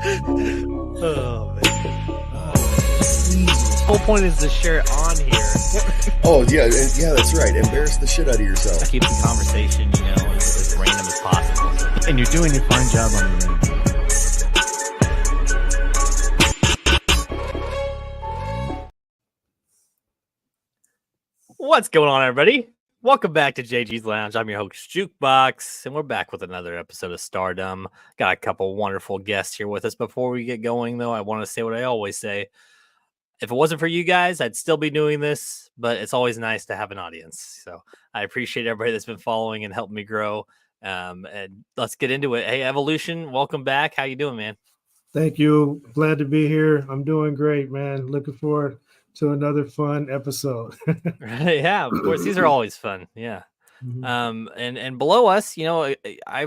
Oh man. The whole point is to share it on here. Oh yeah, yeah, that's right. Embarrass the shit out of yourself. Keep the conversation, as random as possible. And you're doing a fine job on the rant. What's going on, everybody? Welcome back to JG's Lounge. I'm your host, Jukebox, and we're back with another episode of Stardom. Got a couple wonderful guests here with us. Before we get going, though, I want to say what I always say. If it wasn't for you guys, I'd still be doing this, but it's always nice to have an audience. So I appreciate everybody that's been following and helping me grow. And let's get into it. Hey, Evolution, welcome back. How you doing, man? Thank you. Glad to be here. I'm doing great, man. Looking forward to another fun episode. Yeah, of course. These are always fun. Yeah. Mm-hmm. And below us, I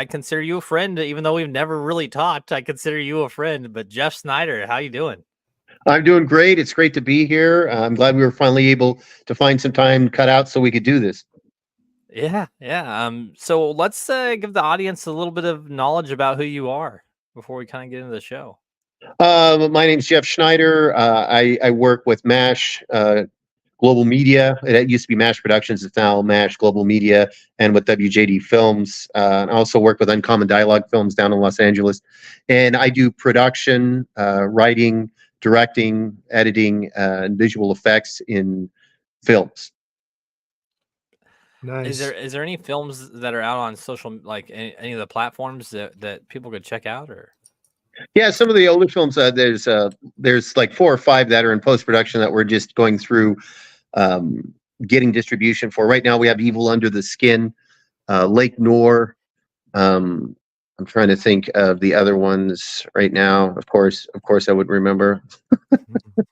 consider you a friend, even though we've never really talked. I consider you a friend. But Jeff Schneider, how you doing? I'm doing great. It's great to be here. I'm glad we were finally able to find some time cut out so we could do this. Yeah. So let's give the audience a little bit of knowledge about who you are before we kind of get into the show. My name's Jeff Schneider. I work with MASH Global Media. It used to be MASH Productions. It's now MASH Global Media, and with WJD Films. I also work with Uncommon Dialogue Films down in Los Angeles. And I do production, writing, directing, editing, and visual effects in films. Nice. Is there any films that are out on social, like any of the platforms that people could check out, or? Yeah, some of the older films. There's like 4 or 5 that are in post production that we're just going through, getting distribution for. Right now, we have Evil Under the Skin, Lake Nor. I'm trying to think of the other ones right now. Of course, I would remember.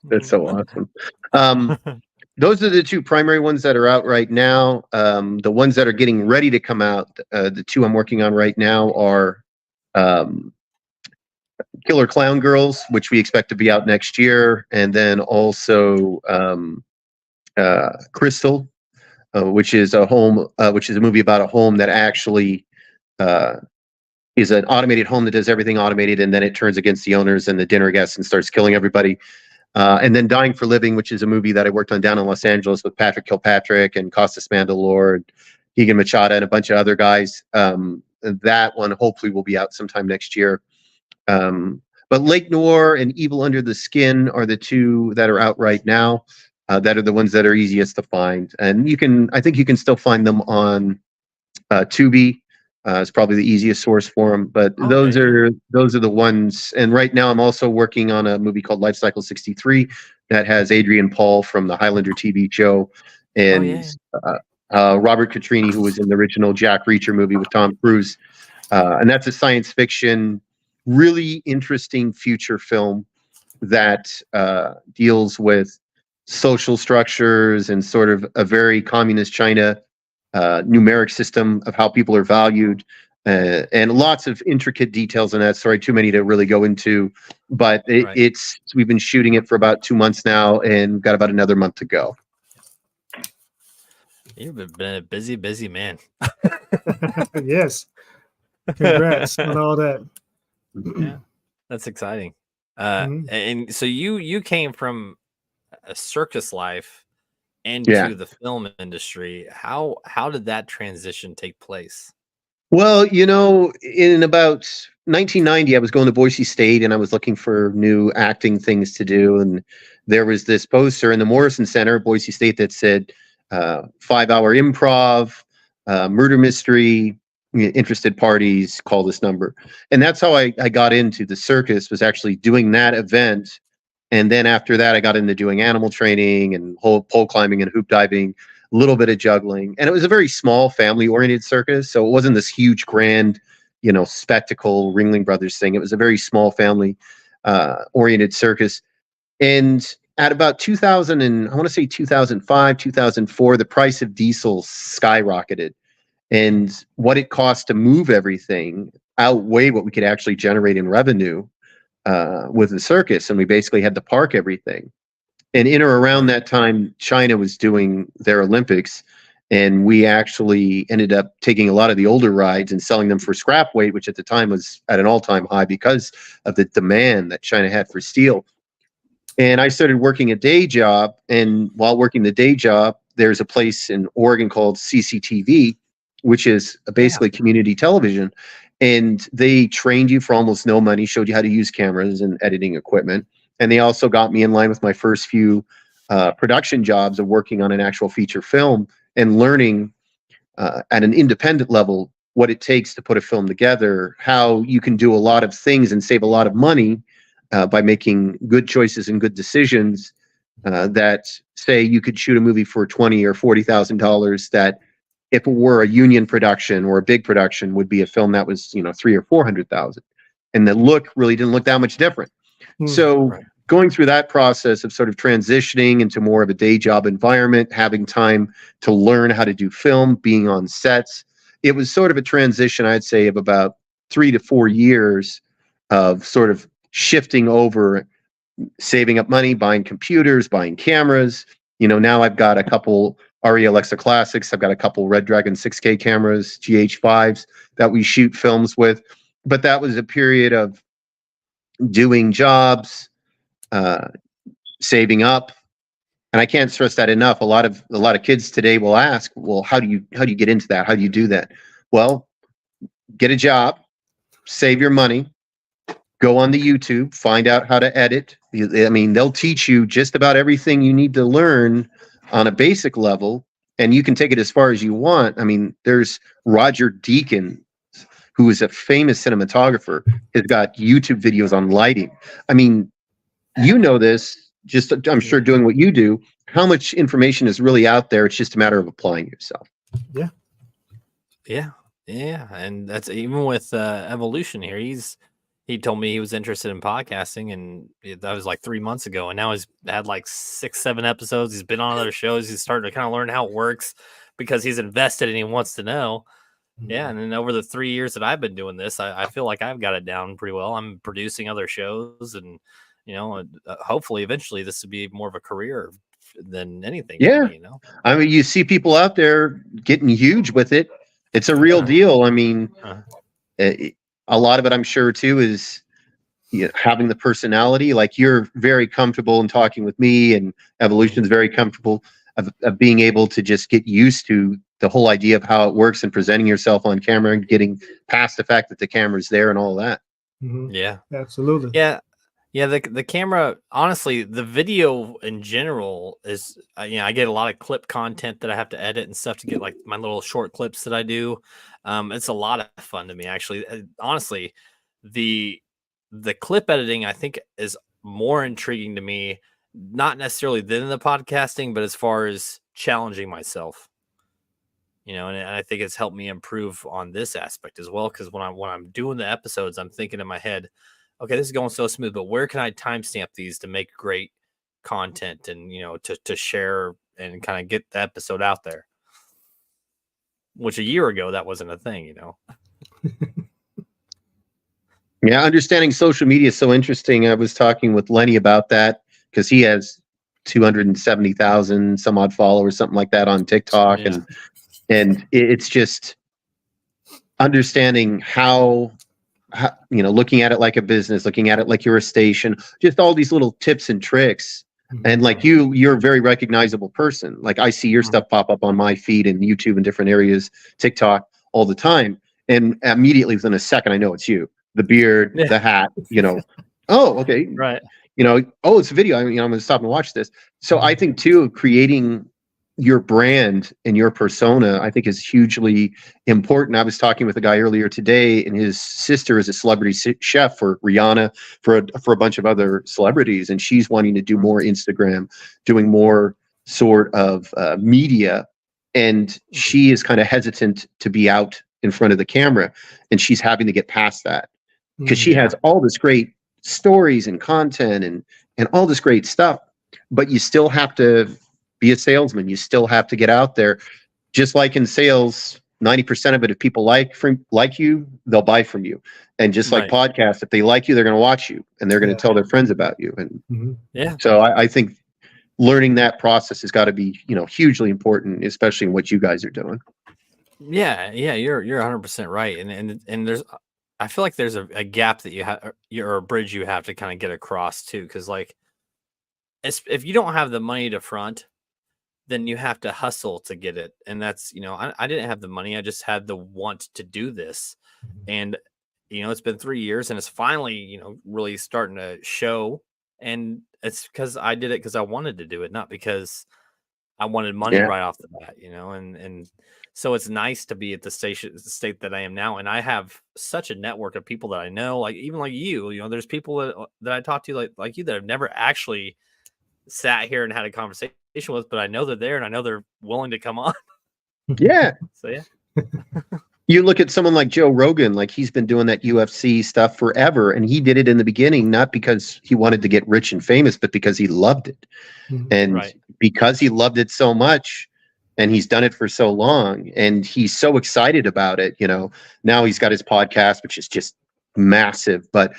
That's so awesome. Those are the 2 primary ones that are out right now. The ones that are getting ready to come out, the 2 I'm working on right now are Killer Clown Girls, which we expect to be out next year, and then also Crystal, which is a movie about a home that actually is an automated home that does everything automated, and then it turns against the owners and the dinner guests and starts killing everybody. And then Dying for Living, which is a movie that I worked on down in Los Angeles with Patrick Kilpatrick and Costas Mandylor and Egan Machado and a bunch of other guys. That one hopefully will be out sometime next year. But Lake Noir and Evil Under the Skin are the 2 that are out right now. That are the ones that are easiest to find. And I think you can still find them on Tubi. It's probably the easiest source for them, but okay. Those are the ones. And right now I'm also working on a movie called Life Cycle 63 that has Adrian Paul from the Highlander TV show and Robert Catrini, who was in the original Jack Reacher movie with Tom Cruise. And that's a science fiction, really interesting future film that deals with social structures and sort of a very communist China numeric system of how people are valued, and lots of intricate details in that story. Too many to really go into, but we've been shooting it for about 2 months now and got about another month to go. You've been a busy man. Yes. Congrats on all that. Yeah, that's exciting. And so you came from a circus life into the film industry. How did that transition take place? Well, in about 1990, I was going to Boise State and I was looking for new acting things to do. And there was this poster in the Morrison Center, Boise State, that said 5-hour improv, murder mystery, interested parties, call this number. And that's how I got into the circus, was actually doing that event. And then after that, I got into doing animal training and pole climbing and hoop diving, a little bit of juggling. And it was a very small family-oriented circus. So it wasn't this huge, grand, spectacle Ringling Brothers thing. It was a very small family oriented circus. And at about 2005, 2004, the price of diesel skyrocketed. And what it cost to move everything outweighed what we could actually generate in revenue with the circus, and we basically had to park everything. And in or around that time, China was doing their Olympics, And we actually ended up taking a lot of the older rides and selling them for scrap weight, which at the time was at an all-time high because of the demand that China had for steel. And I started working a day job. And while working the day job, there's a place in Oregon called CCTV, which is basically community television. And they trained you for almost no money, showed you how to use cameras and editing equipment. And they also got me in line with my first few production jobs of working on an actual feature film and learning at an independent level what it takes to put a film together, how you can do a lot of things and save a lot of money by making good choices and good decisions that say you could shoot a movie for $20,000 or $40,000 that if it were a union production or a big production would be a film that was, you know, $300,000 or $400,000. And the look really didn't look that much different. So going through that process of sort of transitioning into more of a day job environment, having time to learn how to do film, being on sets, it was sort of a transition, I'd say, of about 3 to 4 years of sort of shifting over, saving up money, buying computers, buying cameras. You know, now I've got a couple RE Alexa Classics. I've got a couple Red Dragon 6K cameras, GH5s that we shoot films with. But that was a period of doing jobs, saving up, and I can't stress that enough. A lot of kids today will ask, well, how do you get into that? How do you do that? Well, get a job, save your money, go on the YouTube, find out how to edit. I mean, they'll teach you just about everything you need to learn on a basic level, and you can take it as far as you want. I mean, there's Roger Deakins, who is a famous cinematographer, has got YouTube videos on lighting. I mean, you know this, just I'm sure doing what you do, how much information is really out there. It's just a matter of applying yourself. Yeah. And that's even with Evolution here. He told me he was interested in podcasting, and that was like 3 months ago. And now he's had like 6-7 episodes. He's been on other shows. He's starting to kind of learn how it works because he's invested and he wants to know. Yeah, and then over the 3 years that I've been doing this, I feel like I've got it down pretty well. I'm producing other shows, and you know, hopefully, eventually, this would be more of a career than anything. Yeah, me, you know. I mean, you see people out there getting huge with it. It's a real deal. I mean, a lot of it, I'm sure, too, is having the personality. Like you're very comfortable in talking with me, and Evolution's very comfortable of being able to just get used to the whole idea of how it works and presenting yourself on camera and getting past the fact that the camera's there and all that. Yeah, absolutely. Yeah. The camera, honestly, the video in general is, I get a lot of clip content that I have to edit and stuff to get like my little short clips that I do. It's a lot of fun to me, actually. Honestly, the clip editing, I think, is more intriguing to me, not necessarily than the podcasting, but as far as challenging myself. And I think it's helped me improve on this aspect as well. Because when I'm doing the episodes, I'm thinking in my head, okay, this is going so smooth, but where can I timestamp these to make great content and to share and kind of get the episode out there? Which a year ago that wasn't a thing, Yeah, understanding social media is so interesting. I was talking with Lenny about that because he has 270,000 some odd followers, something like that on TikTok, and it's just understanding how looking at it like a business, looking at it like you're a station, just all these little tips and tricks. And like you're a very recognizable person. Like I see your stuff pop up on my feed and YouTube and different areas, TikTok all the time. And immediately within a second, I know it's you. The beard, the hat, oh, okay. Right. Oh, it's a video. I'm going to stop and watch this. So I think too, creating your brand and your persona, I think, is hugely important. I was talking with a guy earlier today, and his sister is a celebrity chef for Rihanna, for a bunch of other celebrities, and she's wanting to do more Instagram, doing more sort of media, and she is kind of hesitant to be out in front of the camera, and she's having to get past that because she has all this great stories and content and all this great stuff, but you still have to be a salesman. You still have to get out there. Just like in sales, 90% of it, if people like you, they'll buy from you. And just like podcasts, if they like you, they're going to watch you and they're going to tell their friends about you. And so I think learning that process has got to be, hugely important, especially in what you guys are doing. Yeah, you're 100% right, and there's, I feel like there's a gap that you have, or a bridge you have to kind of get across too, because like, if you don't have the money to front, then you have to hustle to get it, and that's, I didn't have the money, I just had the want to do this, and it's been 3 years, and it's finally really starting to show, and it's because I did it because I wanted to do it, not because I wanted money right off the bat, and so it's nice to be at the state that I am now. And I have such a network of people that I know, like, even like you, there's people that I talk to like you that have never actually sat here and had a conversation with, but I know they're there and I know they're willing to come on. Yeah. So, yeah. You look at someone like Joe Rogan, like he's been doing that UFC stuff forever. And he did it in the beginning, not because he wanted to get rich and famous, but because he loved it. And because he loved it so much, and he's done it for so long, and he's so excited about it, now he's got his podcast, which is just massive. But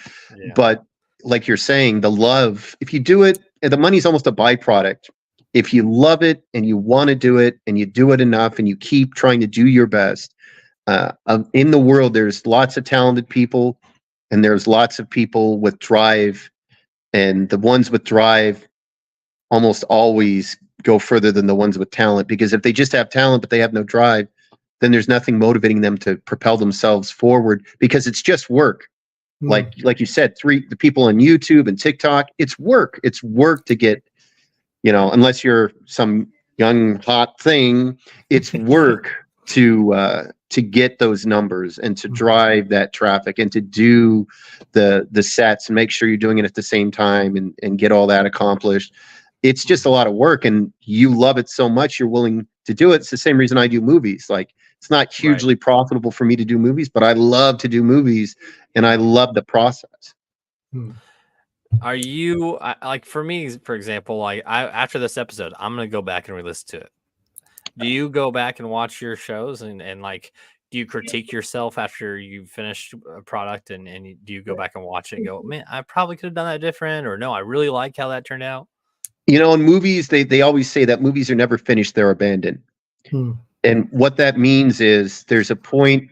like you're saying, the love, if you do it, the money's almost a byproduct. If you love it and you want to do it and you do it enough and you keep trying to do your best, in the world, there's lots of talented people and there's lots of people with drive, and the ones with drive almost always go further than the ones with talent, because if they just have talent but they have no drive, then there's nothing motivating them to propel themselves forward, because it's just work. Like you said, the people on YouTube and TikTok, it's work to get, unless you're some young hot thing, it's work to get those numbers and to drive that traffic and to do the sets and make sure you're doing it at the same time and get all that accomplished. It's just a lot of work, and you love it so much you're willing to do it. It's the same reason I do movies. Like, it's not hugely profitable for me to do movies, but I love to do movies and I love the process. Are you like, for me, for example, like after this episode, I'm going to go back and re-listen to it. Do you go back and watch your shows and like, do you critique yourself after you finish a product and do you go back and watch it and go, man, I probably could have done that different, or no, I really like how that turned out? In movies, they always say that movies are never finished, they're abandoned. And what that means is there's a point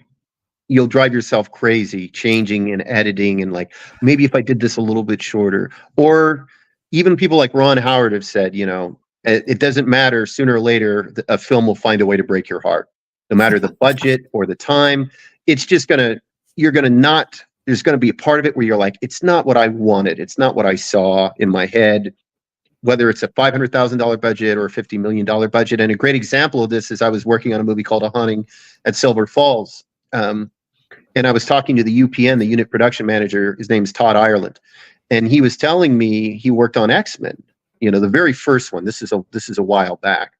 you'll drive yourself crazy changing and editing, and like, maybe if I did this a little bit shorter, or even people like Ron Howard have said, it doesn't matter, sooner or later, a film will find a way to break your heart, no matter the budget or the time. It's just there's going to be a part of it where you're like, it's not what I wanted. It's not what I saw in my head, whether it's a $500,000 budget or a $50 million budget. And a great example of this is I was working on a movie called A Haunting at Silver Falls. And I was talking to the UPN, the unit production manager. His name is Todd Ireland. And he was telling me he worked on X-Men, the very first one. This is a while back.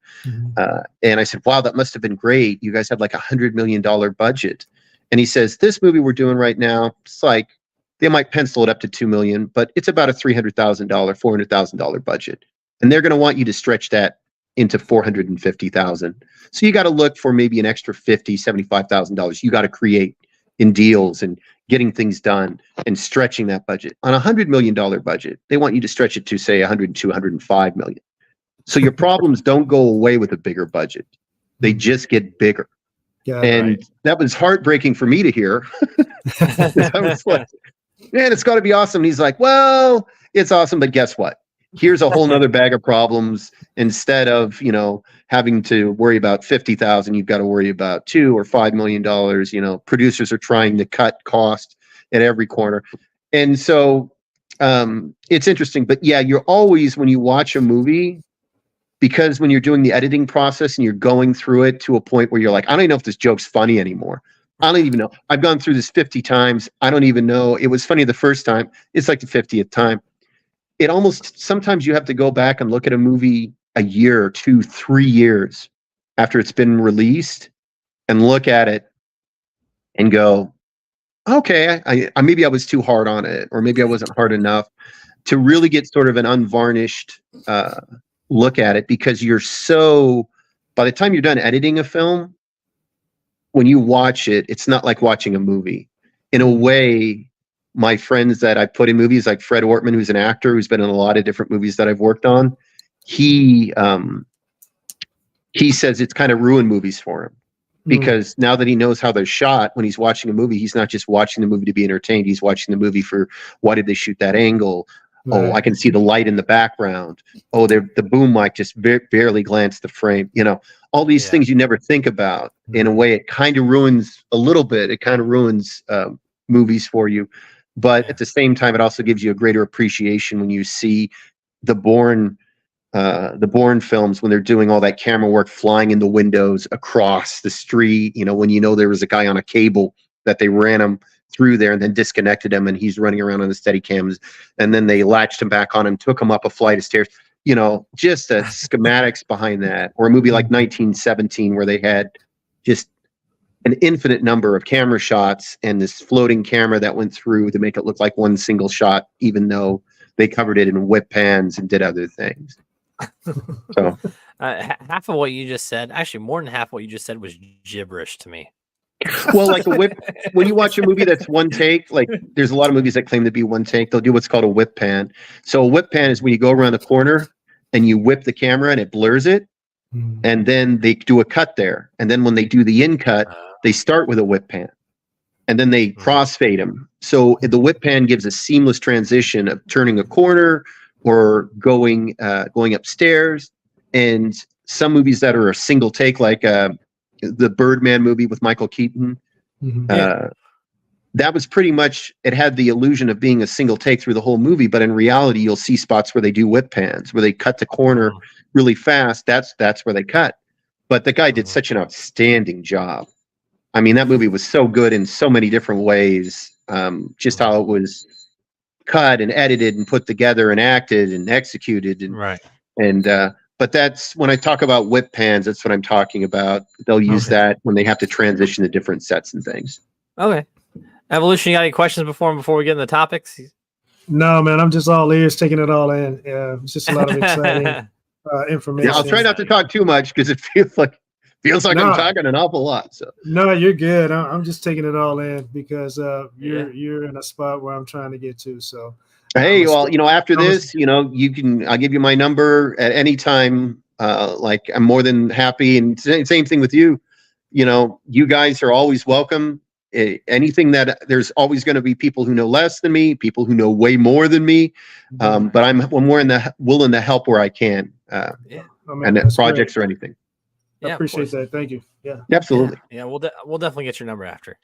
And I said, wow, that must have been great. You guys had like $100 million budget. And he says, this movie we're doing right now, it's like, they might pencil it up to $2 million, but it's about a $300,000, $400,000 budget. And they're going to want you to stretch that into $450,000. So you got to look for maybe an extra $50,000, $75,000 you got to create in deals and getting things done and stretching that budget. On a $100 million budget, they want you to stretch it to, say, 102, 105 million. So your problems don't go away with a bigger budget. They just get bigger. Yeah, and that was heartbreaking for me to hear. I was like, man, it's got to be awesome. And he's like, well, it's awesome, but guess what? Here's a whole nother bag of problems. Instead of, having to worry about 50,000, you've got to worry about $2 or $5 million. Producers are trying to cut cost at every corner. And so it's interesting. But yeah, you're always, when you watch a movie, because when you're doing the editing process and you're going through it to a point where you're like, I don't even know if this joke's funny anymore. I don't even know. I've gone through this 50 times. I don't even know. It was funny the first time. It's like the 50th time. It almost, sometimes you have to go back and look at a movie a year, 2, 3 years after it's been released and look at it and go, okay, I maybe I was too hard on it, or maybe I wasn't hard enough, to really get sort of an unvarnished look at it, because you're so, by the time you're done editing a film, when you watch it, it's not like watching a movie. In a way, my friends that I put in movies, like Fred Ortman, who's an actor who's been in a lot of different movies that I've worked on, he says it's kind of ruined movies for him. Because now that he knows how they're shot, when he's watching a movie, he's not just watching the movie to be entertained. He's watching the movie for, why did they shoot that angle? Right. Oh, I can see the light in the background. Oh, the boom mic just barely glanced the frame. You know, all these things you never think about. In a way, it kind of ruins a little bit. It kind of ruins movies for you. But at the same time, it also gives you a greater appreciation when you see the Bourne films, when they're doing all that camera work, flying in the windows across the street, you know, when you know there was a guy on a cable that they ran him through there and then disconnected him and he's running around on the steady cams, and then they latched him back on him, took him up a flight of stairs, you know, just the schematics behind that. Or a movie like 1917 where they had just an infinite number of camera shots and this floating camera that went through to make it look like one single shot, even though they covered it in whip pans and did other things. So half of what you just said, actually more than half what you just said, was gibberish to me. well, like a whip, when you watch a movie that's one take, like there's a lot of movies that claim to be one take, they'll do what's called a whip pan. So a whip pan is when you go around the corner and you whip the camera and it blurs it, and then they do a cut there, and then when they do the in cut, they start with a whip pan and then they crossfade them. So the whip pan gives a seamless transition of turning a corner or going upstairs. And some movies that are a single take, like the Birdman movie with Michael Keaton, that was pretty much, it had the illusion of being a single take through the whole movie, but in reality, you'll see spots where they do whip pans, where they cut the corner really fast. That's where they cut. But the guy did such an outstanding job. I mean, that movie was so good in so many different ways. Just how it was cut and edited and put together and acted and executed, and but that's when I talk about whip pans, that's what I'm talking about. They'll use that when they have to transition to different sets and things. Okay. Evolution, you got any questions before we get into the topics? No, man, I'm just all ears, taking it all in. Yeah, it's just a lot of exciting information. Yeah, I'll try not to talk too much because it feels like I'm talking an awful lot. So no, you're good. I'm just taking it all in because you're in a spot where I'm trying to get to. So hey, well, you know, after this, you know, I'll give you my number at any time. Like I'm more than happy, and same thing with you. You know, you guys are always welcome. Anything that there's always going to be people who know less than me, people who know way more than me. But I'm more willing to help where I can. And projects great. Or anything. I appreciate that. Thank you. Yeah, absolutely. Yeah, we'll definitely get your number after.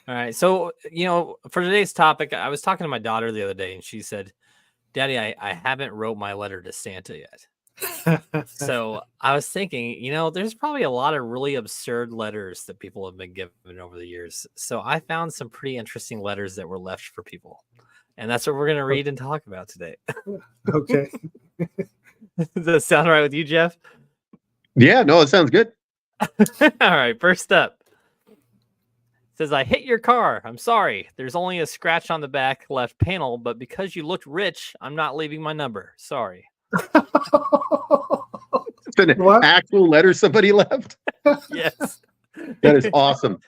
All right. So, you know, for today's topic, I was talking to my daughter the other day and she said, Daddy, I haven't wrote my letter to Santa yet. So I was thinking, you know, there's probably a lot of really absurd letters that people have been given over the years. So I found some pretty interesting letters that were left for people. And that's what we're going to read and talk about today. Okay. Does that sound right with you, Jeff? Yeah, no, it sounds good. All right. First up. It says, I hit your car. I'm sorry. There's only a scratch on the back left panel, but because you looked rich, I'm not leaving my number. Sorry. It's an actual letter somebody left? Yes. That is awesome.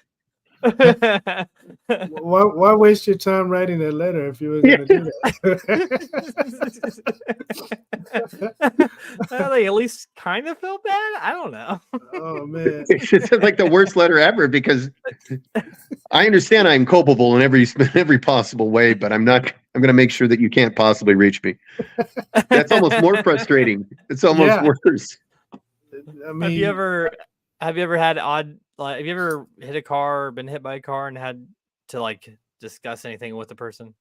Why waste your time writing that letter if you were going to do that? Well, they at least kind of felt bad. I don't know. Oh man, it's just like the worst letter ever, because I understand I'm culpable in every possible way, but I'm going to make sure that you can't possibly reach me. That's almost more frustrating. It's almost worse. I mean, have you ever had odd? Like, have you ever hit a car or been hit by a car and had to like discuss anything with the person?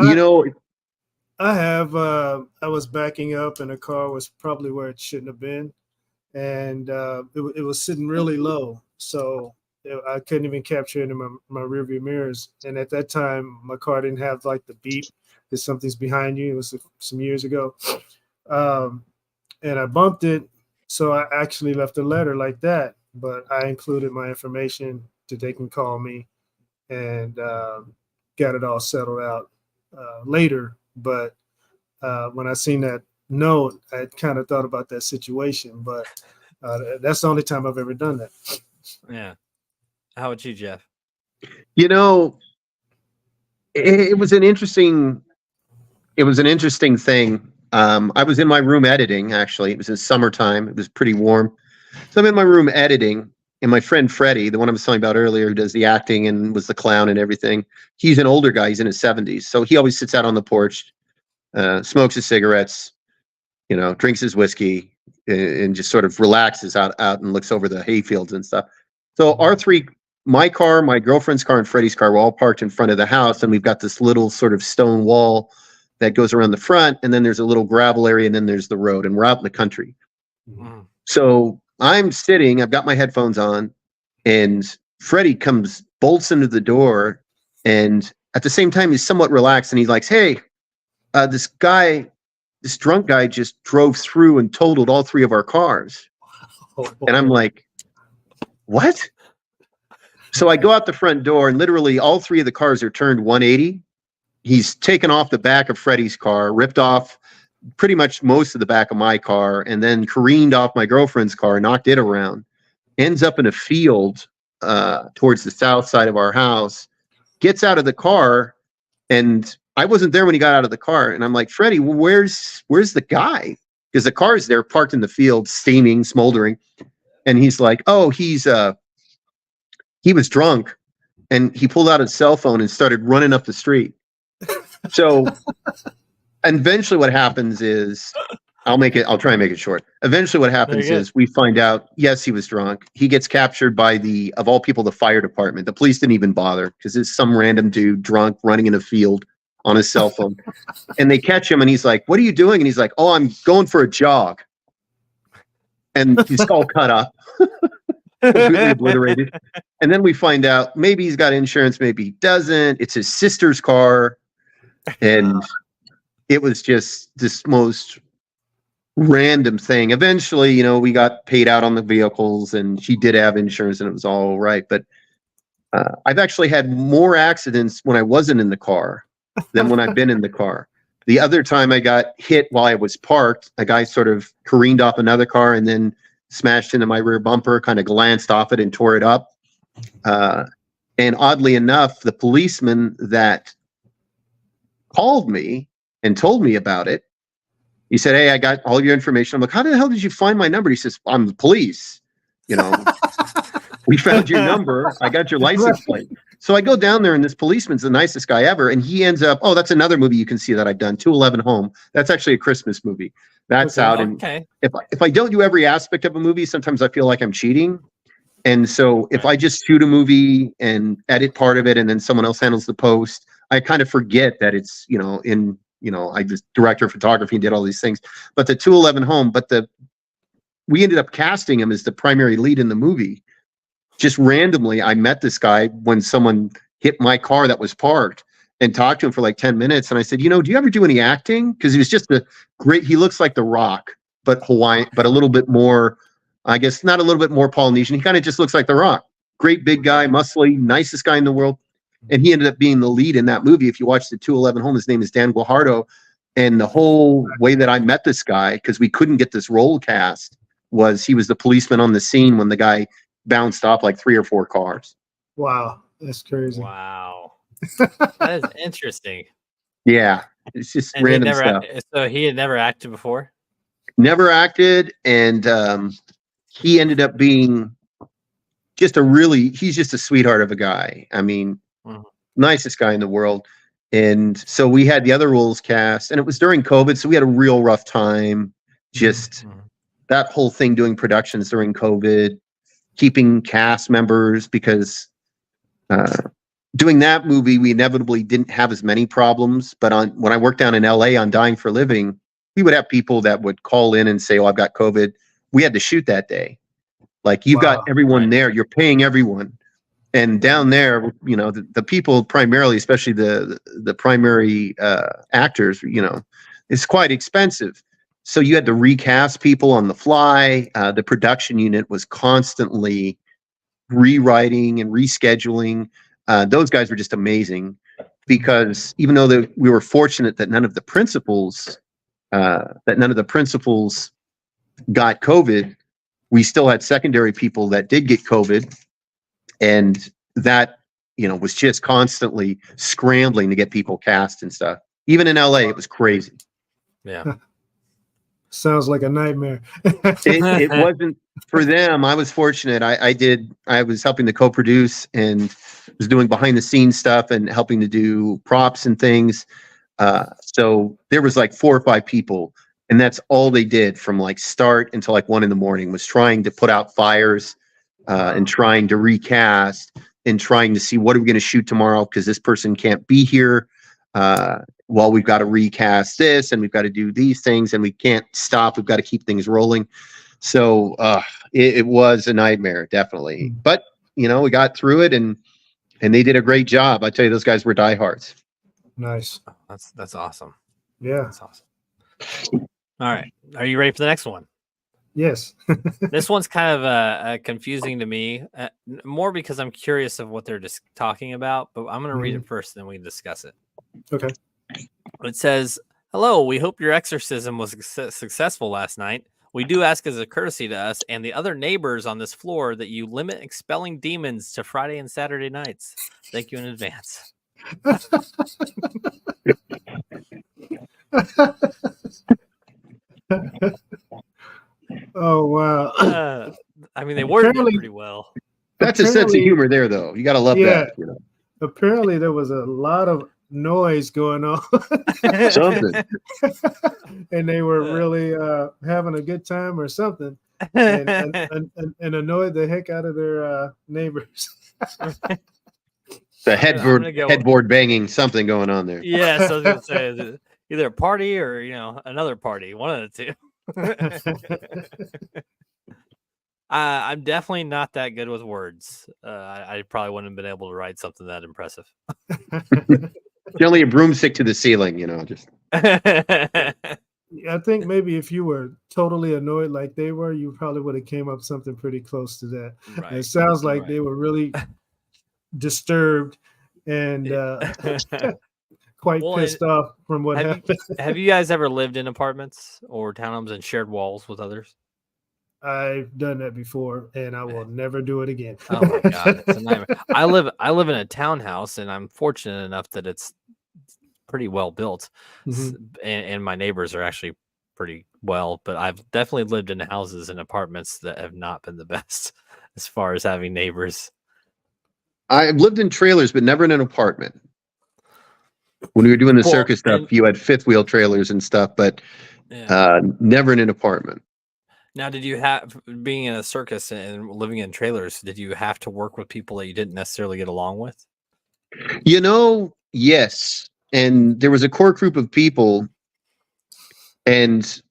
You know, I have. I was backing up, and the car was probably where it shouldn't have been, and it was sitting really low, so I couldn't even capture it in my rearview mirrors. And at that time, my car didn't have like the beep that something's behind you. It was some years ago, and I bumped it, so I actually left a letter like that. But I included my information that they can call me, and got it all settled out later. But when I seen that note, I kind of thought about that situation. But that's the only time I've ever done that. Yeah. How about you, Jeff? You know, it was an interesting thing. I was in my room editing, actually. It was in summertime. It was pretty warm. So I'm in my room editing, and my friend Freddie, the one I was talking about earlier, who does the acting and was the clown and everything, he's an older guy. He's in his 70s. So he always sits out on the porch, smokes his cigarettes, drinks his whiskey, and just sort of relaxes out and looks over the hayfields and stuff. So our three, my car, my girlfriend's car, and Freddie's car were all parked in front of the house, and we've got this little sort of stone wall that goes around the front, and then there's a little gravel area, and then there's the road, and we're out in the country. So I'm sitting, I've got my headphones on, and Freddie bolts into the door, and at the same time, he's somewhat relaxed, and he's like, hey, this drunk guy just drove through and totaled all three of our cars. And I'm like, what? So I go out the front door, and literally all three of the cars are turned 180. He's taken off the back of Freddie's car, ripped off pretty much most of the back of my car, and then careened off my girlfriend's car, knocked it around, ends up in a field towards the south side of our house, gets out of the car, and I wasn't there when he got out of the car. And I'm like, Freddie, where's the guy? Because the car's there parked in the field, steaming, smoldering. And he's like, oh, he was drunk, and he pulled out his cell phone and started running up the street. So eventually what happens is, I'll try and make it short. Eventually what happens is we find out, yes, he was drunk. He gets captured by of all people, the fire department. The police didn't even bother because it's some random dude drunk running in a field on his cell phone. And they catch him, and he's like, what are you doing? And he's like, oh, I'm going for a jog. And he's all cut up. Completely obliterated. And then we find out maybe he's got insurance, maybe he doesn't. It's his sister's car. And it was just this most random thing. Eventually, we got paid out on the vehicles, and she did have insurance, and it was all right. But I've actually had more accidents when I wasn't in the car than when I've been in the car. The other time I got hit while I was parked, a guy sort of careened off another car and then smashed into my rear bumper, kind of glanced off it and tore it up. And oddly enough, the policeman that called me and told me about it, he said, hey, I got all your information. I'm like, how the hell did you find my number? He says, I'm the police. We found your number. I got your license plate. So I go down there, and this policeman's the nicest guy ever. And he ends up, oh, that's another movie you can see that I've done, 211 Home. That's actually a Christmas movie. That's out. And if I don't do every aspect of a movie, sometimes I feel like I'm cheating. And so if I just shoot a movie and edit part of it, and then someone else handles the post, I kind of forget that it's, I just director of photography and did all these things. But the 211 Home, we ended up casting him as the primary lead in the movie. Just randomly, I met this guy when someone hit my car that was parked, and talked to him for like 10 minutes. And I said, do you ever do any acting? Because he was just he looks like The Rock, but Hawaiian, but a little bit more, I guess, not a little bit more Polynesian. He kind of just looks like The Rock. Great big guy, muscly, nicest guy in the world. And he ended up being the lead in that movie. If you watch the 211 Home, his name is Dan Guajardo. And the whole way that I met this guy, because we couldn't get this role cast, was he was the policeman on the scene when the guy bounced off like 3 or 4 cars. Wow, that's crazy. Wow. That is interesting. Yeah, it's just random stuff. So he had never acted before? Never acted, and he ended up being he's just a sweetheart of a guy. I mean, nicest guy in the world. And so we had the other roles cast, and it was during COVID, so we had a real rough time. Just that whole thing, doing productions during COVID, keeping cast members, because doing that movie, we inevitably didn't have as many problems. But when I worked down in LA on Dying for a Living, we would have people that would call in and say, oh, I've got COVID. We had to shoot that day. Like, you've got everyone there. You're paying everyone. And down there, the people primarily, especially the primary actors, it's quite expensive. So you had to recast people on the fly. The production unit was constantly rewriting and rescheduling. Those guys were just amazing, because even though we were fortunate that none of the principals got COVID, we still had secondary people that did get COVID, and that was just constantly scrambling to get people cast and stuff. Even in LA, it was crazy. Yeah. Sounds like a nightmare. It wasn't for them. I was fortunate. I was helping to co-produce and was doing behind the scenes stuff and helping to do props and things. So there was like 4 or 5 people, and that's all they did from like start until like 1 a.m. was trying to put out fires, and trying to recast and trying to see what are we going to shoot tomorrow because this person can't be here. Well, we've got to recast this and we've got to do these things and we can't stop. We've got to keep things rolling. So it was a nightmare, definitely. But we got through it and they did a great job. I tell you, those guys were diehards. Nice. That's awesome. Yeah. That's awesome. All right. Are you ready for the next one? Yes. This one's kind of confusing to me, more because I'm curious of what they're just talking about, but I'm going to read it first, then we can discuss it. Okay. It says, "Hello, we hope your exorcism was successful last night. We do ask as a courtesy to us and the other neighbors on this floor that you limit expelling demons to Friday and Saturday nights. Thank you in advance." Oh, wow. I mean, they worded it pretty well. That's a sense of humor there, though. You got to love that. Apparently, there was a lot of noise going on. Something. And they were really having a good time or something, and annoyed the heck out of their neighbors. The headboard banging, something going on there. Yeah, so I was gonna say is it either a party or another party, one of the two. I'm definitely not that good with words. I probably wouldn't have been able to write something that impressive. You're only a broomstick to the ceiling, just. I think maybe if you were totally annoyed like they were, you probably would have came up something pretty close to that. Right. It sounds like they were really disturbed and quite pissed off from what happened. Have you guys ever lived in apartments or townhomes and shared walls with others? I've done that before, and I will never do it again. Oh my god, it's a nightmare. I live in a townhouse, and I'm fortunate enough that it's pretty well built, and my neighbors are actually pretty well. But I've definitely lived in houses and apartments that have not been the best as far as having neighbors. I've lived in trailers, but never in an apartment. When we were doing the circus stuff, you had fifth wheel trailers and stuff, but never in an apartment. Now, did you have, being in a circus and living in trailers, did you have to work with people that you didn't necessarily get along with? Yes. And there was a core group of people, and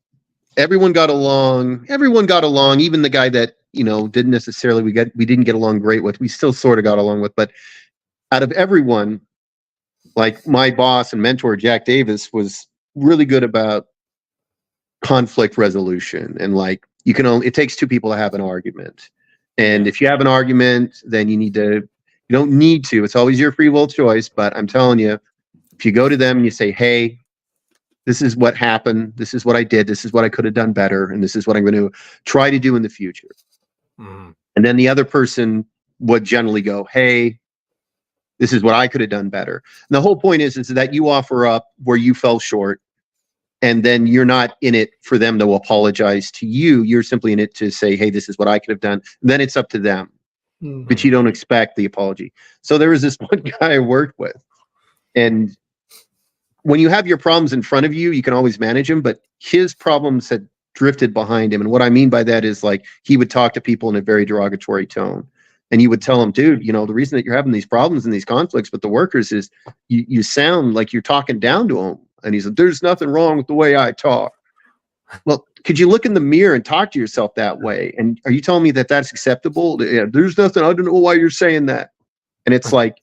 everyone got along. Even the guy that, didn't necessarily, we didn't get along great with, we still sort of got along with. But out of everyone, like my boss and mentor, Jack Davis, was really good about conflict resolution. And like, it takes 2 people to have an argument. And if you have an argument, then you don't need to, it's always your free will choice. But I'm telling you, if you go to them and you say, hey, this is what happened, this is what I did, this is what I could have done better, and this is what I'm going to try to do in the future. And then the other person would generally go, hey, this is what I could have done better. And the whole point is that you offer up where you fell short, and then you're not in it for them to apologize to you. You're simply in it to say, hey, this is what I could have done. And then it's up to them. But you don't expect the apology. So there was this one guy I worked with. And when you have your problems in front of you, you can always manage them. But his problems had drifted behind him. And what I mean by that is, like, he would talk to people in a very derogatory tone. And you would tell him, dude, the reason that you're having these problems and these conflicts with the workers is you sound like you're talking down to them. And he's like, there's nothing wrong with the way I talk. Well, could you look in the mirror and talk to yourself that way? And are you telling me that that's acceptable? Yeah, there's nothing. I don't know why you're saying that. And it's like,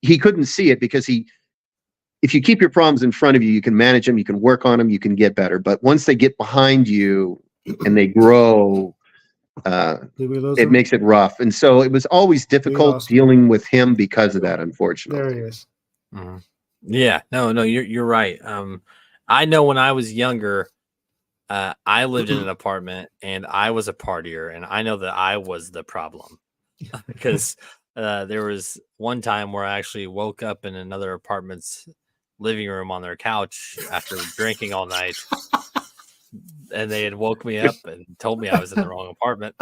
he couldn't see it because if you keep your problems in front of you, you can manage them, you can work on them, you can get better. But once they get behind you and they grow, it makes it rough. And so it was always difficult dealing with him because of that, unfortunately. There he is. Yeah, no, you're right. I know when I was younger, I lived in an apartment and I was a partier, and I know that I was the problem because there was one time where I actually woke up in another apartment's living room on their couch after drinking all night. and they had woke me up and told me I was in the wrong apartment.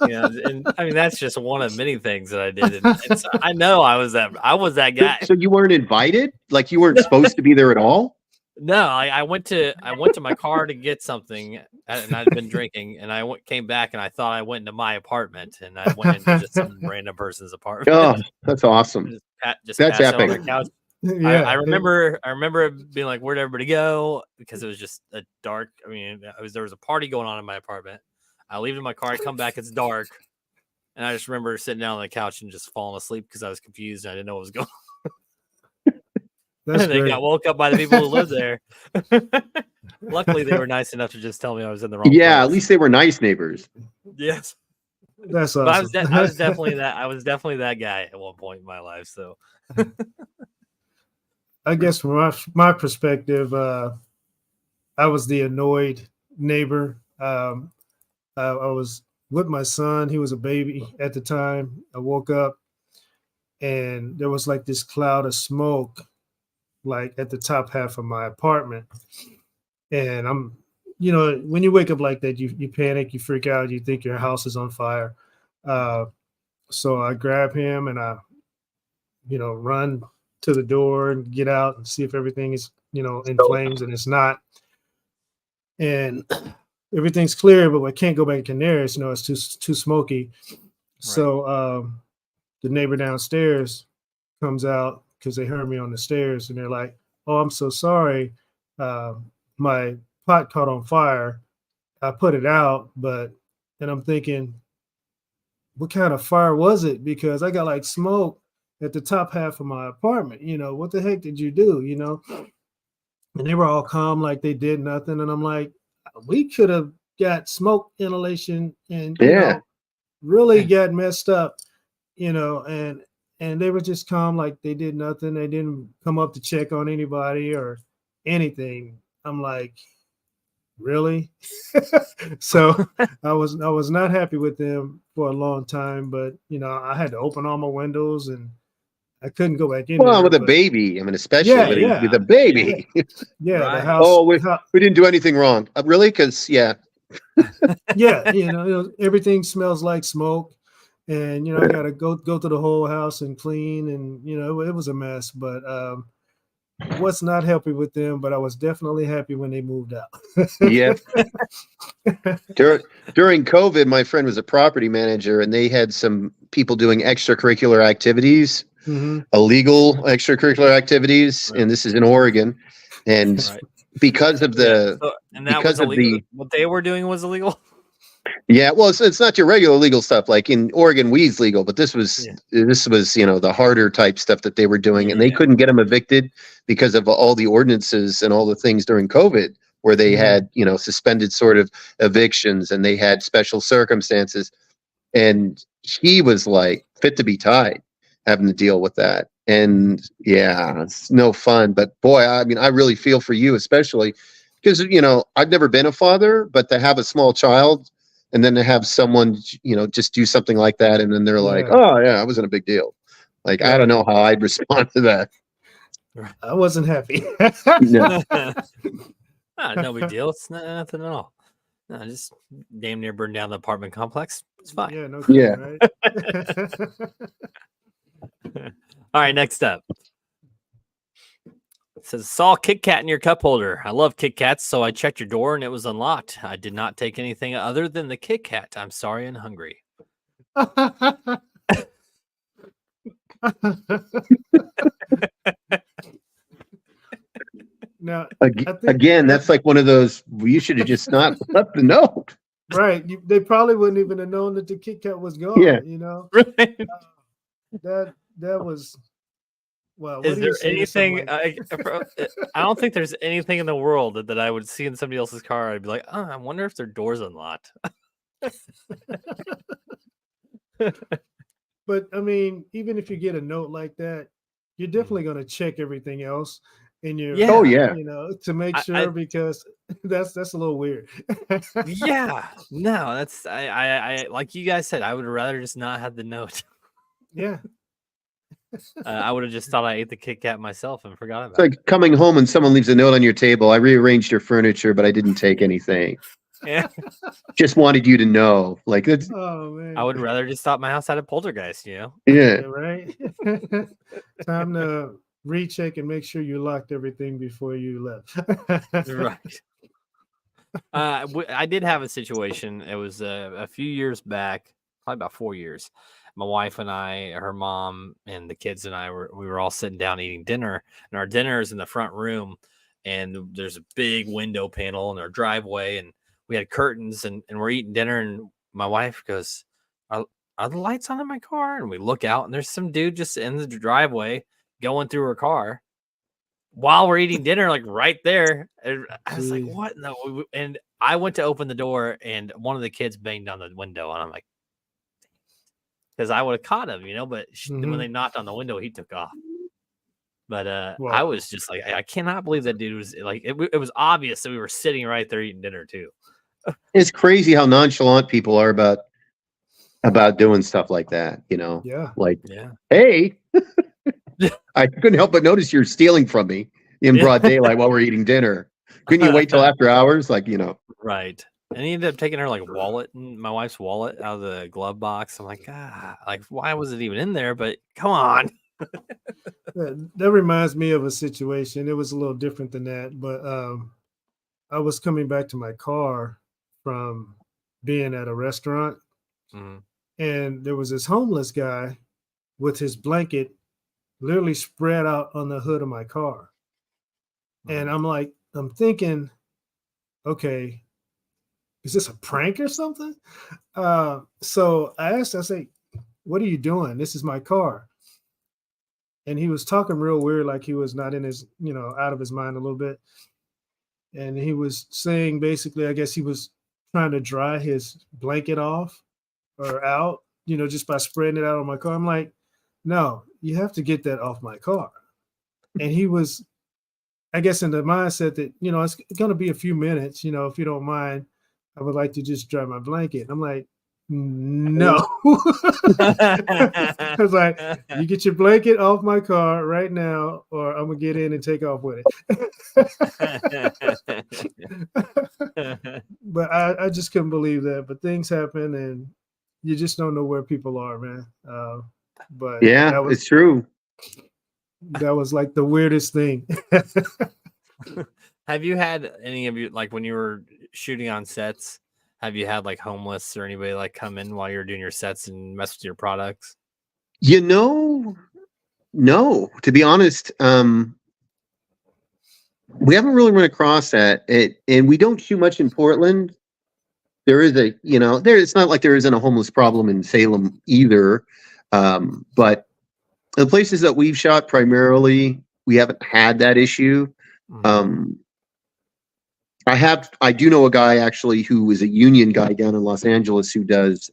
And I mean that's just one of many things that I did. And so I know I was that guy. So you weren't invited? Like you weren't supposed to be there at all? No, I went to my car to get something, and I'd been drinking, and I came back, and I thought I went into my apartment, and I went into just some random person's apartment. Oh, that's awesome. Just That's passed out on epic. their couch. Yeah, I remember being like, where'd everybody go? Because it was just a dark. I mean, there was a party going on in my apartment. I leave in my car. I come back. It's dark, and I just remember sitting down on the couch and just falling asleep because I was confused and I didn't know what was going on. That's They great. got woke up by the people who lived there. Luckily, they were nice enough to just tell me I was in the wrong. Yeah, place. at least they were nice neighbors. Yes. That's But awesome. I was definitely that. I was definitely that guy at one point in my life. So I guess from my perspective, I was the annoyed neighbor. I was with my son. He was a baby at the time. I woke up and there was like this cloud of smoke, like at the top half of my apartment. And I'm, when you wake up like that, you panic, you freak out, you think your house is on fire. So I grab him and I, run to the door and get out and see if everything is, in flames, and it's not. And everything's clear, but I can't go back in there. It's, it's too smoky. Right. So the neighbor downstairs comes out because they heard me on the stairs, and they're like, "Oh, I'm so sorry. My pot caught on fire. I put it out, and I'm thinking, what kind of fire was it? Because I got like smoke at the top half of my apartment. What the heck did you do? And they were all calm, like they did nothing. And I'm like, we could have got smoke inhalation and really got messed up, and they were just calm, like they did nothing. They didn't come up to check on anybody or anything. I'm like, really? So I was not happy with them for a long time, but I had to open all my windows and I couldn't go back in. Well, with a baby, I mean, especially with a baby. Yeah, right. The house. Oh, we didn't do anything wrong, really? Because everything smells like smoke, and I got to go through the whole house and clean, and it was a mess. But was not happy with them, but I was definitely happy when they moved out. Yeah. During COVID, my friend was a property manager, and they had some people doing extracurricular activities, illegal extracurricular activities, and this is in Oregon, and because of the what they were doing was illegal. Yeah, well, it's not your regular legal stuff. Like in Oregon, weed's legal, but this was the harder type stuff that they were doing, and they couldn't get them evicted because of all the ordinances and all the things during COVID, where they had suspended sort of evictions, and they had special circumstances, and he was like fit to be tied, having to deal with that. And yeah, it's no fun. But boy, I mean, I really feel for you, especially because I've never been a father, but to have a small child. And then to have someone, just do something like that, and then they're like, "Oh yeah, it wasn't a big deal." Like I don't know how I'd respond to that. I wasn't happy. No. No big deal. It's nothing at all. No, just damn near burned down the apartment complex. It's fine. Yeah, no kidding, right? All right, next up. It says, saw a Kit Kat in your cup holder. I love Kit Kats, so I checked your door and it was unlocked. I did not take anything other than the Kit Kat. I'm sorry and hungry. Now, again, that's like one of those, you should have just not left the note. Right. They probably wouldn't even have known that the Kit Kat was gone. Yeah. Right. That was... Well, is there anything? I don't think there's anything in the world that I would see in somebody else's car. I'd be like, oh, I wonder if their door's unlocked. But I mean, even if you get a note like that, you're definitely going to check everything else in your, to make sure, because that's a little weird. Yeah, no, that's I like you guys said, I would rather just not have the note. Yeah. I would have just thought I ate the Kit Kat myself and forgot It's about like coming home and someone leaves a note on your table. I rearranged your furniture, but I didn't take anything. it. Yeah. Just wanted you to know. Like, it's, Oh man. I would rather just thought my house had a poltergeist, yeah. Yeah, right. Time to recheck and make sure you locked everything before you left. Right. I did have a situation. It was a few years back, probably about 4 years. My wife and I, her mom, and the kids and we were all sitting down eating dinner, and our dinner is in the front room, and there's a big window panel in our driveway, and we had curtains, and we're eating dinner, and my wife goes, "Are the lights on in my car?" And we look out, and there's some dude just in the driveway going through her car while we're eating dinner, like right there. And I was like, Jeez. "What?" No, and I went to open the door, and one of the kids banged on the window, and I'm like, because I would have caught him, but when Mhm. they knocked on the window, he took off. But I Wow. was just like, I cannot believe that dude was like, it was obvious that we were sitting right there eating dinner too. It's crazy how nonchalant people are about doing stuff like that. Yeah. Like, Yeah. hey, I couldn't help but notice you're stealing from me in Yeah. broad daylight while we're eating dinner. Couldn't you wait till after hours? Like, Right. And he ended up taking her like my wife's wallet out of the glove box. I'm like, like, why was it even in there? But come on. That reminds me of a situation. It was a little different than that, but I was coming back to my car from being at a restaurant, Mhm. and there was this homeless guy with his blanket literally spread out on the hood of my car. And I'm thinking, okay, is this a prank or something? So I asked, I say, what are you doing? This is my car. And he was talking real weird, like he was not in his, out of his mind a little bit. And he was saying basically, I guess he was trying to dry his blanket off or out, just by spreading it out on my car. I'm like, no, you have to get that off my car. And he was, I guess, in the mindset that, it's going to be a few minutes, if you don't mind, I would like to just dry my blanket. I'm like, no. I was like, you get your blanket off my car right now, or I'm going to get in and take off with it. But I just couldn't believe that. But things happen, and you just don't know where people are, man. But yeah, it's true. That was like the weirdest thing. Have you had any of you, like when you were shooting on sets, have you had like homeless or anybody like come in while you're doing your sets and mess with your products? No, to be honest, we haven't really run across that. And we don't shoot much in Portland. There is it's not like there isn't a homeless problem in Salem either. But the places that we've shot primarily, we haven't had that issue. I do know a guy actually who is a union guy down in Los Angeles who does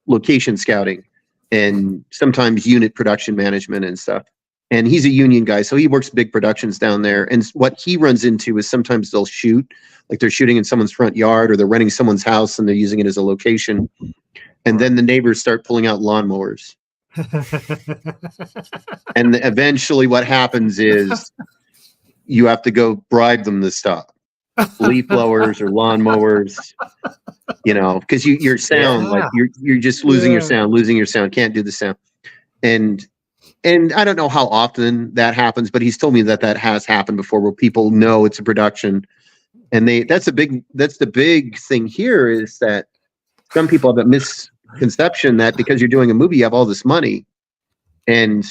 location scouting and sometimes unit production management and stuff. And he's a union guy, so he works big productions down there. And what he runs into is sometimes they'll shoot, like they're shooting in someone's front yard or they're renting someone's house and they're using it as a location. And then the neighbors start pulling out lawnmowers. And eventually what happens is you have to go bribe them to stop. Leaf blowers or lawnmowers, because your sound, like you're just losing your sound, can't do the sound. And I don't know how often that happens, but he's told me that has happened before, where people know it's a production, and that's the big thing here, is that some people have that misconception that because you're doing a movie, you have all this money, and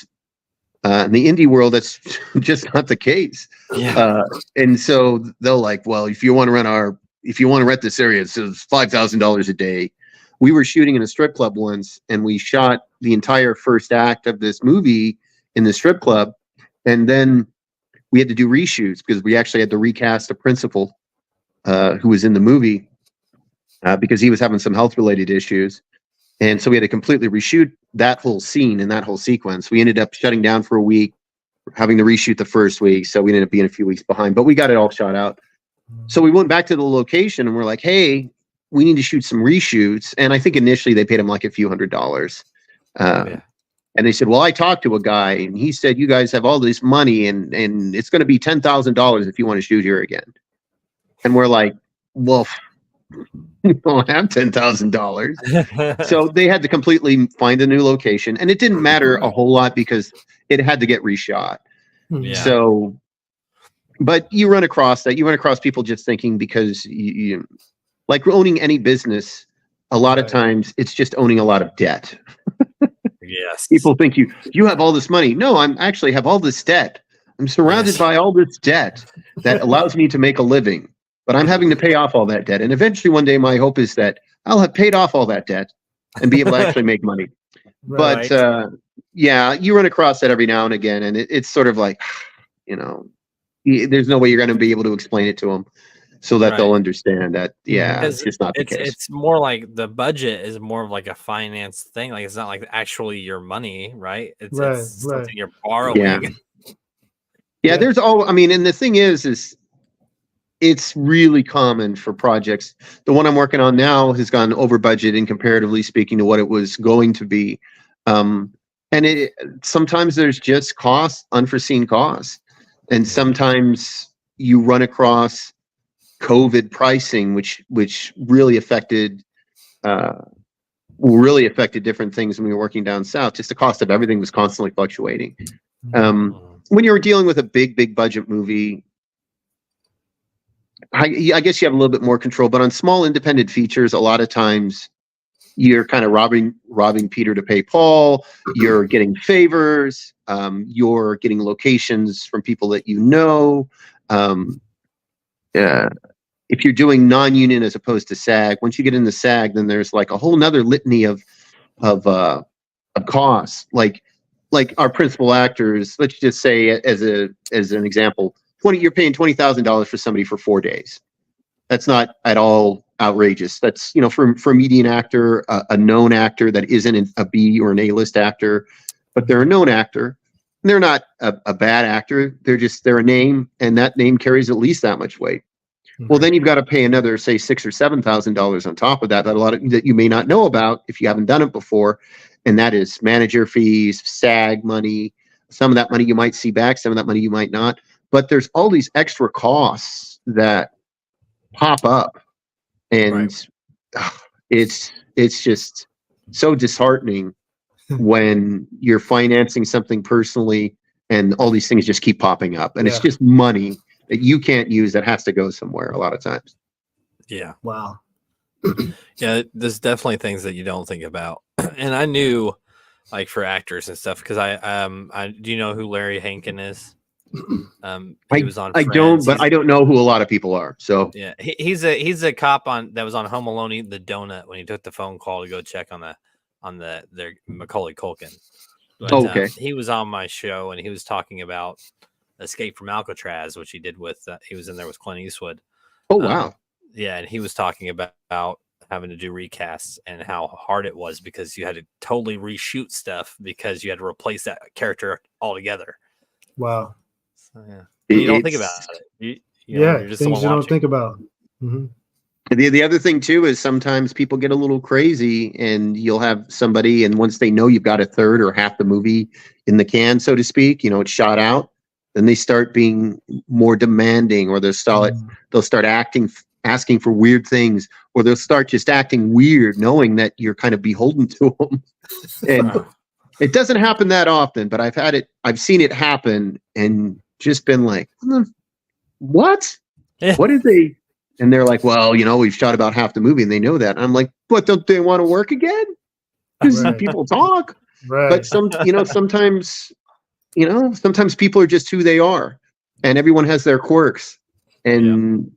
in the indie world, that's just not the case. Yeah. And so they'll like, well, if you want to rent this area, it's $5,000 a day. We were shooting in a strip club once, and we shot the entire first act of this movie in the strip club. And then we had to do reshoots because we actually had to recast a principal who was in the movie because he was having some health related issues. And so we had to completely reshoot that whole scene and that whole sequence. We ended up shutting down for a week, having to reshoot the first week. So we ended up being a few weeks behind, but we got it all shot out. So we went back to the location and we're like, hey, we need to shoot some reshoots. And I think initially they paid him like a few $100s. And they said, well, I talked to a guy and he said, you guys have all this money and it's going to be $10,000 if you want to shoot here again. And we're like, well, we don't have $10,000. So they had to completely find a new location, and it didn't matter a whole lot because it had to get reshot. Yeah. So, but you run across that. You run across people just thinking because you like owning any business, a lot of times it's just owning a lot of debt. Yes. People think you have all this money. No, I'm actually have all this debt. I'm surrounded by all this debt that allows me to make a living, but I'm having to pay off all that debt. And eventually one day my hope is that I'll have paid off all that debt and be able to actually make money. Right. But yeah, you run across that every now and again, and it's sort of like, there's no way you're going to be able to explain it to them so that they'll understand that. Yeah, it's just not the case. It's more like the budget is more of like a finance thing. Like it's not like actually your money, right? It's something you're borrowing. Yeah, there's all. I mean, and the thing is it's really common for projects. The one I'm working on now has gone over budget in comparatively speaking to what it was going to be. And sometimes there's just unforeseen costs. And sometimes you run across COVID pricing, which really affected different things when we were working down south. Just the cost of everything was constantly fluctuating. When you're dealing with a big budget movie, I guess you have a little bit more control, but on small independent features, a lot of times you're kind of robbing Peter to pay Paul. You're getting favors. You're getting locations from people that you know. If you're doing non-union as opposed to SAG, once you get into SAG, then there's like a whole nother litany of costs. Like our principal actors, let's just say as an example, you're paying $20,000 for somebody for 4 days. That's not at all outrageous. That's, for a median actor, a known actor that isn't a B or an A-list actor, but they're a known actor. And they're not a bad actor. They're a name, and that name carries at least that much weight. Well, then you've got to pay another, say, $6,000 or $7,000 on top of that. That you may not know about if you haven't done it before, and that is manager fees, SAG money. Some of that money you might see back, some of that money you might not. But there's all these extra costs that pop up, and it's just so disheartening when you're financing something personally and all these things just keep popping up, and it's just money that you can't use that has to go somewhere a lot of times. Yeah. Wow. Yeah, there's definitely things that you don't think about. And I knew, like, for actors and stuff, because I do you know who Larry Hankin is? He was on Friends. I don't know who a lot of people are. So yeah, he's a cop that was on Home Alone eating the donut when he took the phone call to go check on their Macaulay Culkin. But, okay. He was on my show and he was talking about Escape from Alcatraz, which he did with he was in there with Clint Eastwood. Oh wow. Yeah, and he was talking about having to do recasts and how hard it was because you had to totally reshoot stuff because you had to replace that character altogether. Wow. So, yeah. You don't think about it. You're just things you don't think about. Mm-hmm. The other thing too is sometimes people get a little crazy, and you'll have somebody, and once they know you've got a third or half the movie in the can, so to speak, it's shot out, then they start being more demanding, or they'll start asking for weird things, or they'll start just acting weird, knowing that you're kind of beholden to them. And it doesn't happen that often, but I've seen it happen, and just been like, what? What did they? And they're like, well, we've shot about half the movie, and they know that. And I'm like, but don't they want to work again? Because people talk. Right. But sometimes people are just who they are, and everyone has their quirks, and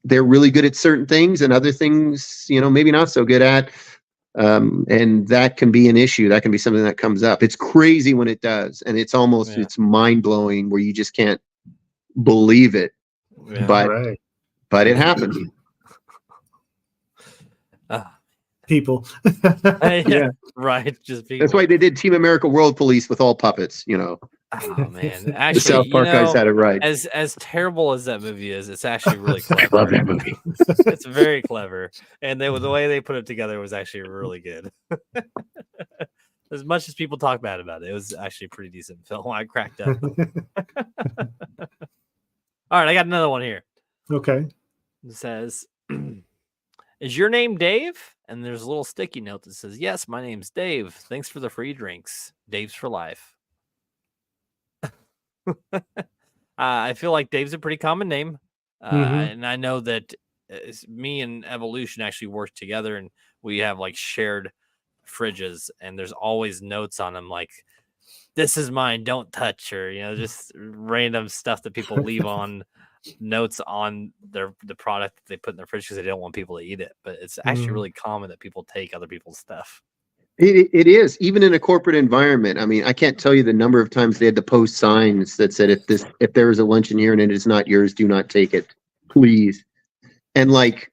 they're really good at certain things, and other things, maybe not so good at. And that can be an issue. That can be something that comes up. It's crazy when it does, and it's almost it's mind blowing where you just can't believe it. Yeah, but it happens. People. Yeah, right. Just people. That's why they did Team America World Police with all puppets. Oh man, actually, the South Park guys had it right. As terrible as that movie is, it's actually really clever. I love that movie. It's very clever, and the way they put it together was actually really good. As much as people talk bad about it, it was actually a pretty decent film. I cracked up. All right, I got another one here. Okay. It says, "Is your name Dave?" And there's a little sticky note that says, "Yes, my name's Dave. Thanks for the free drinks. Dave's for life." I feel like Dave's a pretty common name. And I know that me and Evolution actually work together, and we have like shared fridges, and there's always notes on them like, "This is mine, don't touch," or just random stuff that people leave on notes on the product that they put in their fridge because they don't want people to eat it. But it's actually really common that people take other people's stuff. It is, even in a corporate environment. I mean, I can't tell you the number of times they had to post signs that said, if there is a luncheon here and it is not yours, do not take it, please. And like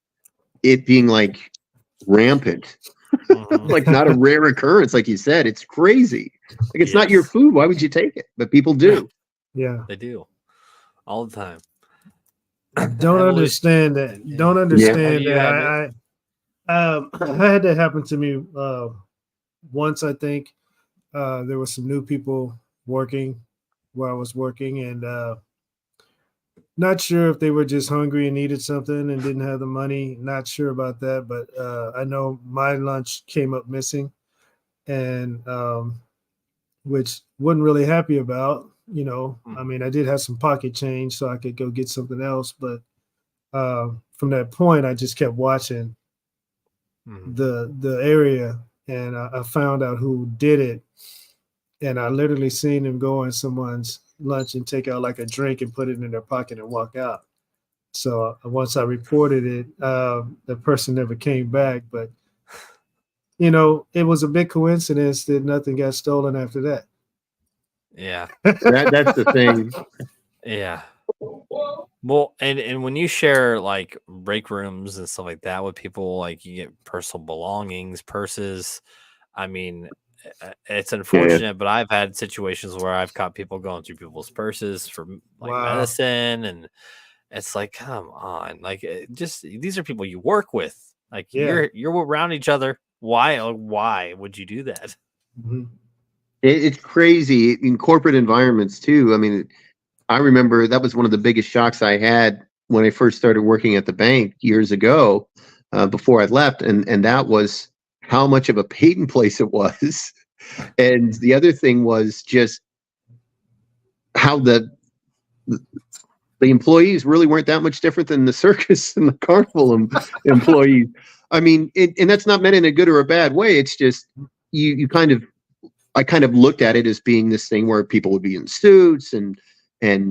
it being like rampant, like not a rare occurrence, like you said. It's crazy. Like it's not your food. Why would you take it? But people do. Yeah, they do all the time. Don't understand that. Don't understand that. I had that happen to me once. I think there were some new people working where I was working, and not sure if they were just hungry and needed something and didn't have the money. Not sure about that, but I know my lunch came up missing, and which wasn't really happy about. I mean, I did have some pocket change so I could go get something else, but from that point, I just kept watching the area, and I found out who did it, and I literally seen him go in someone's lunch and take out like a drink and put it in their pocket and walk out. So once I reported it, the person never came back, but it was a big coincidence that nothing got stolen after that. Yeah, that's the thing. Yeah. Well, and when you share like break rooms and stuff like that with people, like you get personal belongings, purses. I mean, it's unfortunate, but I've had situations where I've caught people going through people's purses for like medicine, and it's like, come on, like just these are people you work with, like you're around each other. Why would you do that? It's crazy in corporate environments too. I mean, I remember that was one of the biggest shocks I had when I first started working at the bank years ago, before I left, and that was how much of a patent place it was. And the other thing was just how the employees really weren't that much different than the circus and the carnival employees. I mean, and that's not meant in a good or a bad way. It's just I kind of looked at it as being this thing where people would be in suits and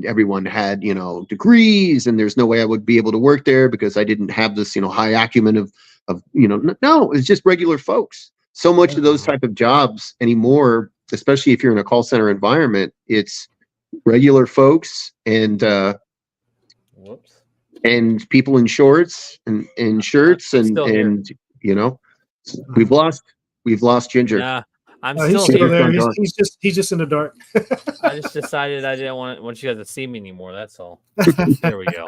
everyone had, degrees, and there's no way I would be able to work there because I didn't have this, high acumen of, no, it's just regular folks. So much of those type of jobs anymore, especially if you're in a call center environment, it's regular folks and people in shorts and shirts and we've lost Ginger. Yeah. I'm he's still there. He's just in the dark. I just decided I didn't want you guys to see me anymore. That's all. There we go.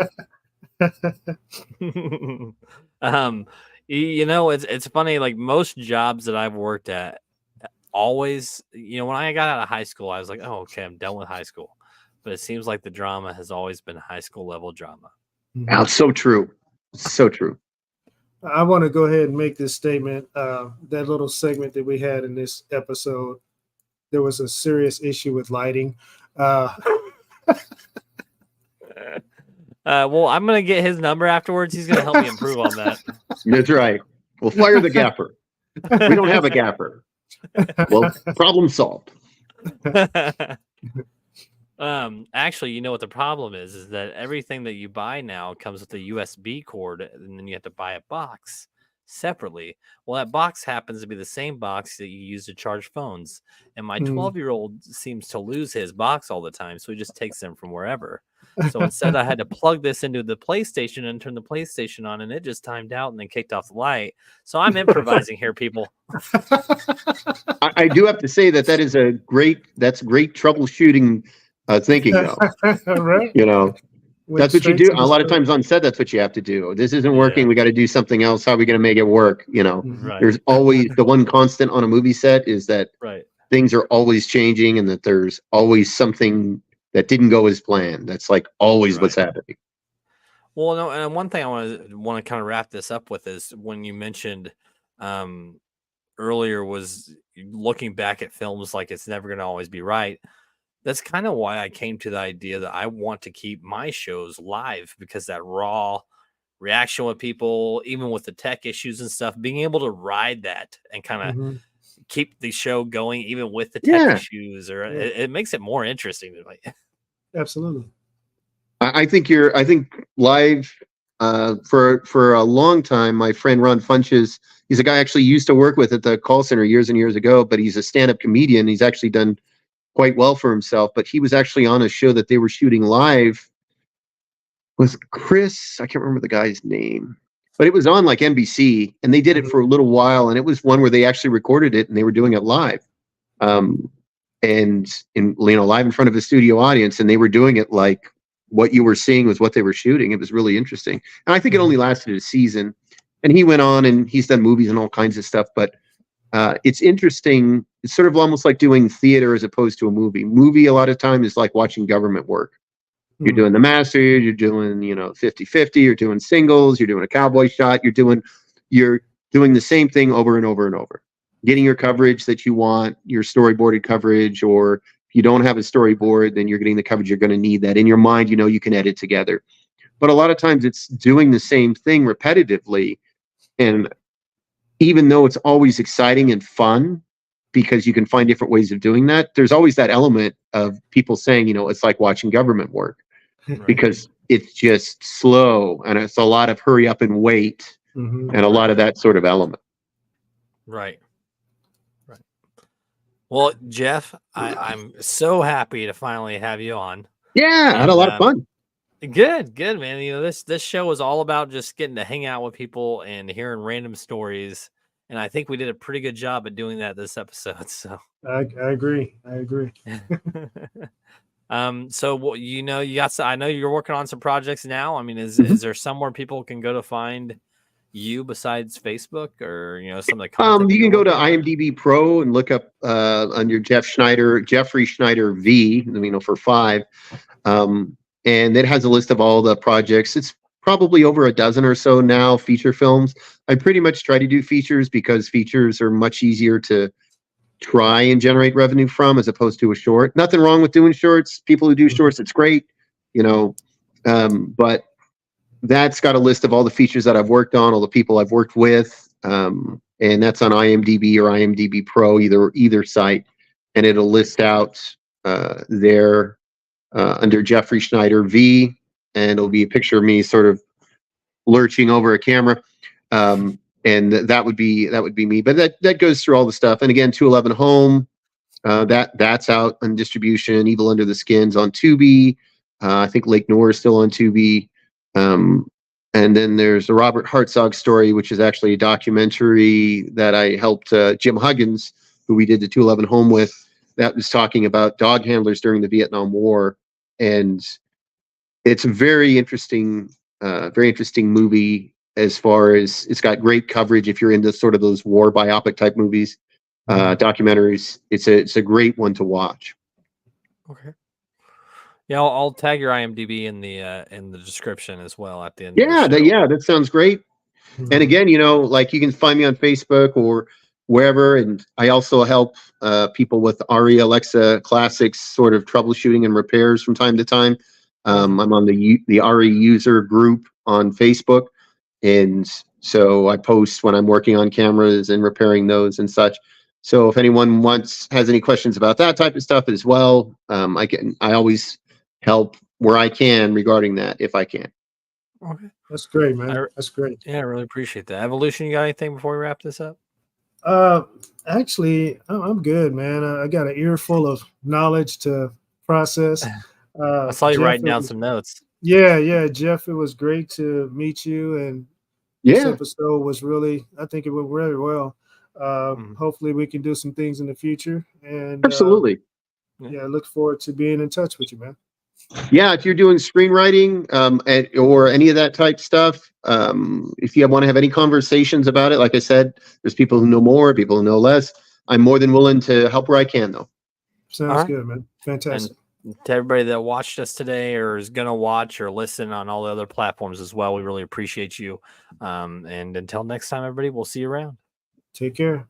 It's funny. Like most jobs that I've worked at, always, when I got out of high school, I was like, oh, okay, I'm done with high school. But it seems like the drama has always been high school level drama. Oh, so true. So true. I want to go ahead and make this statement. That little segment that we had in this episode, there was a serious issue with lighting. Well, I'm going to get his number afterwards. He's going to help me improve on that. That's right. We'll fire the gaffer. We don't have a gaffer. Well, problem solved. Actually, what the problem is that everything that you buy now comes with a USB cord, and then you have to buy a box separately. Well, that box happens to be the same box that you use to charge phones. And my 12-year-old seems to lose his box all the time, so he just takes them from wherever. So instead, I had to plug this into the PlayStation and turn the PlayStation on, and it just timed out and then kicked off the light. So I'm improvising here, people. I do have to say that's great troubleshooting thinking, though. Right. Went That's what you straight do. to A the lot of story. times on set, that's what you have to do. This isn't Yeah. working. We got to do something else. How are we going to make it work? You know, Right. there's always the one constant on a movie set is that Right. things are always changing and that there's always something that didn't go as planned. That's like always what's Right. happening. Well, no, and one thing I want to kind of wrap this up with is when you mentioned earlier was looking back at films like it's never going to always be right. That's kind of why I came to the idea that I want to keep my shows live, because that raw reaction with people, even with the tech issues and stuff, being able to ride that and kind of Mhm. keep the show going, even with the tech Yeah. issues, or Yeah. it makes it more interesting to me. Absolutely. I think live for a long time. My friend Ron Funches, he's a guy I actually used to work with at the call center years and years ago, but he's a stand-up comedian. He's actually done quite well for himself, but he was actually on a show that they were shooting live with Chris. I can't remember the guy's name, but it was on like NBC, and they did it for a little while, and it was one where they actually recorded it and they were doing it live, and live in front of a studio audience, and they were doing it like what you were seeing was what they were shooting. It was really interesting, and I think it only lasted a season, and he went on and he's done movies and all kinds of stuff, but it's interesting. It's sort of almost like doing theater as opposed to a movie. Movie a lot of time is like watching government work. You're doing the master, you're doing 50-50, you're doing singles, you're doing a cowboy shot, you're doing the same thing over and over and over, getting your coverage that you want, your storyboarded coverage, or if you don't have a storyboard, then you're getting the coverage you're going to need that in your mind, you can edit together. But a lot of times it's doing the same thing repetitively, and even though it's always exciting and fun because you can find different ways of doing that, there's always that element of people saying, it's like watching government work, because it's just slow and it's a lot of hurry up and wait, and a lot of that sort of element. Right. Well, Jeff, I'm so happy to finally have you on. Yeah, I had a lot of fun. Good, man. This show was all about just getting to hang out with people and hearing random stories, and I think we did a pretty good job at doing that this episode. So I agree. So you got. I know you're working on some projects now. I mean, is there somewhere people can go to find you besides Facebook, or some of the content? You can go to IMDB Pro and look up under Jeffrey Schneider V, for 5. And it has a list of all the projects. It's probably over a dozen or so now, feature films. I pretty much try to do features because features are much easier to try and generate revenue from as opposed to a short. Nothing wrong with doing shorts. People who do shorts, it's great, but that's got a list of all the features that I've worked on, all the people I've worked with, and that's on IMDb or IMDb Pro, either site, and it'll list out there under Jeffrey Schneider V, and it'll be a picture of me sort of lurching over a camera, and that would be me. But that goes through all the stuff. And again, 211 Home, that's out on distribution. Evil Under the Skin's on Tubi. I think Lake Noir is still on Tubi. And then there's the Robert Hartzog story, which is actually a documentary that I helped Jim Huggins, who we did the 211 Home with. That was talking about dog handlers during the Vietnam War, and it's a very interesting movie. As far as it's got great coverage if you're into sort of those war biopic type movies, documentaries. It's a great one to watch. Okay. Yeah, I'll tag your IMDb in the description as well at the end. Yeah, that sounds great. And again, like you can find me on Facebook or wherever, and I also help people with ARRI Alexa Classics sort of troubleshooting and repairs from time to time. I'm on the ARRI user group on Facebook, and so I post when I'm working on cameras and repairing those and such. So if anyone has any questions about that type of stuff as well, I always help where I can regarding that if I can. Okay, that's great, man. That's great. Yeah, I really appreciate that. Evolution, you got anything before we wrap this up? Actually, I'm good, man. I got an ear full of knowledge to process. I saw you writing down some notes. Yeah, Jeff, it was great to meet you, and this episode was I think it went really well. Hopefully we can do some things in the future, and absolutely. I look forward to being in touch with you, man. Yeah, if you're doing screenwriting or any of that type stuff, if you want to have any conversations about it, like I said, there's people who know more, people who know less. I'm more than willing to help where I can, though. Sounds right. good, man. Fantastic. And to everybody that watched us today or is going to watch or listen on all the other platforms as well, we really appreciate you. And until next time, everybody, we'll see you around. Take care.